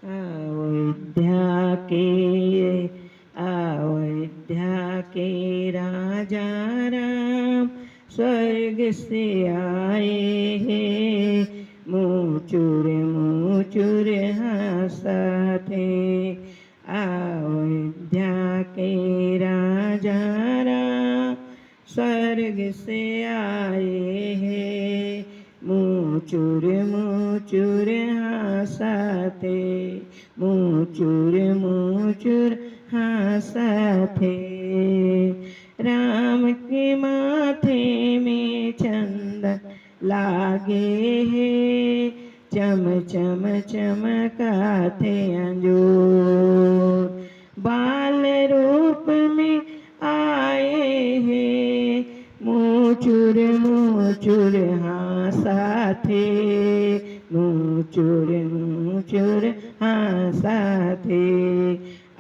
अयोध्या के राजा राम स्वर्ग से आए हैं, मुचुर मुचुर हंसा थे। अयोध्या के राजा राम स्वर्ग से आए हैं, मुचुर मुचुर हंसा थे, मुचुर मुचुर हंसा थे। राम के माथे में चंदन लागे हैं, चम चम चमकाते अंजूर। बाल रूप में आए हैं, मुचुर मुचुर हंसा थे, मुचुर मुचुर हंसा थे।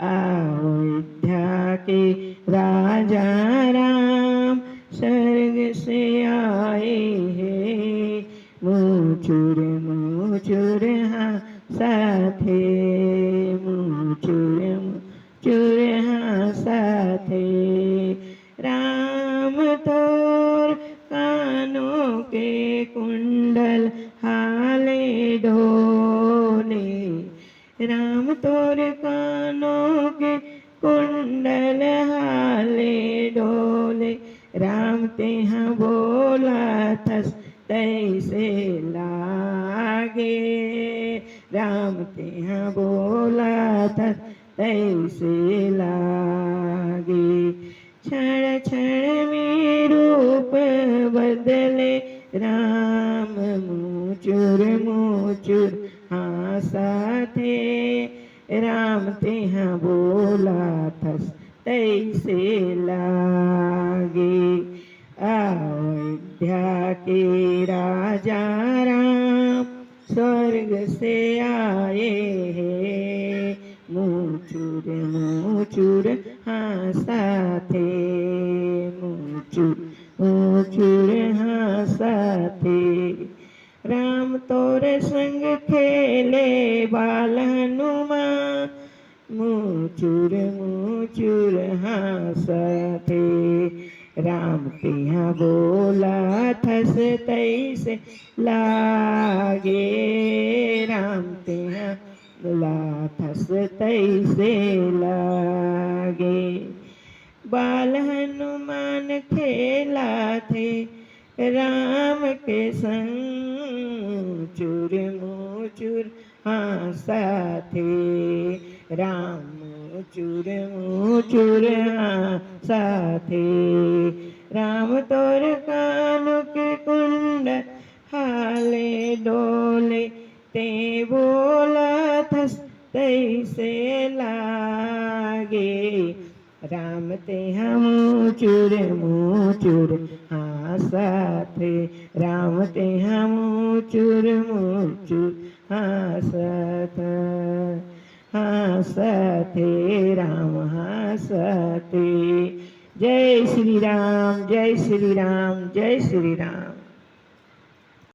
अयोध्या के राजा राम स्वर्ग से आए हैं, मुचुर मुचुर हंसा थे, मुचुर मुचुर हंसा थे। राम तोर कानों के कुंडल हाले ढोले, राम तोर कानों के कुंडल हाले डोले। राम तेहा बोला थस तैसे लागे, राम तेहा बोला थस तैसे लागे। क्षण क्षण में रूप बदले राम, मुचुर मुचुर हंसा थे। राम तेहा बोला थस तैसे लागे। अयोध्या के राजा राम स्वर्ग से आए हैं, मुचुर मुचुर हंसा थे, मुचुर मुचुर हंसा थे। राम तोरे संग खेले बाल हनुमान, मुचुर मुचुर हंसा थे। राम तिहा बोला थस तैसे लागे, राम तिहा बोला थस तैसे लागे। बाल हनुमान खेला थे राम के संग, चूर मुचुर हंसा थे। राम मुचुर मुचुर हंसा थे। राम तोर कानों के कुंड हाले डोले, ते बोला थस तैसे लागे। राम ते मुचुर मुचुर हंसा थे, राम ते मुचुर मुचुर हंसा थे, राम हंसा थे। जय श्री राम, जय श्री राम, जय श्री राम।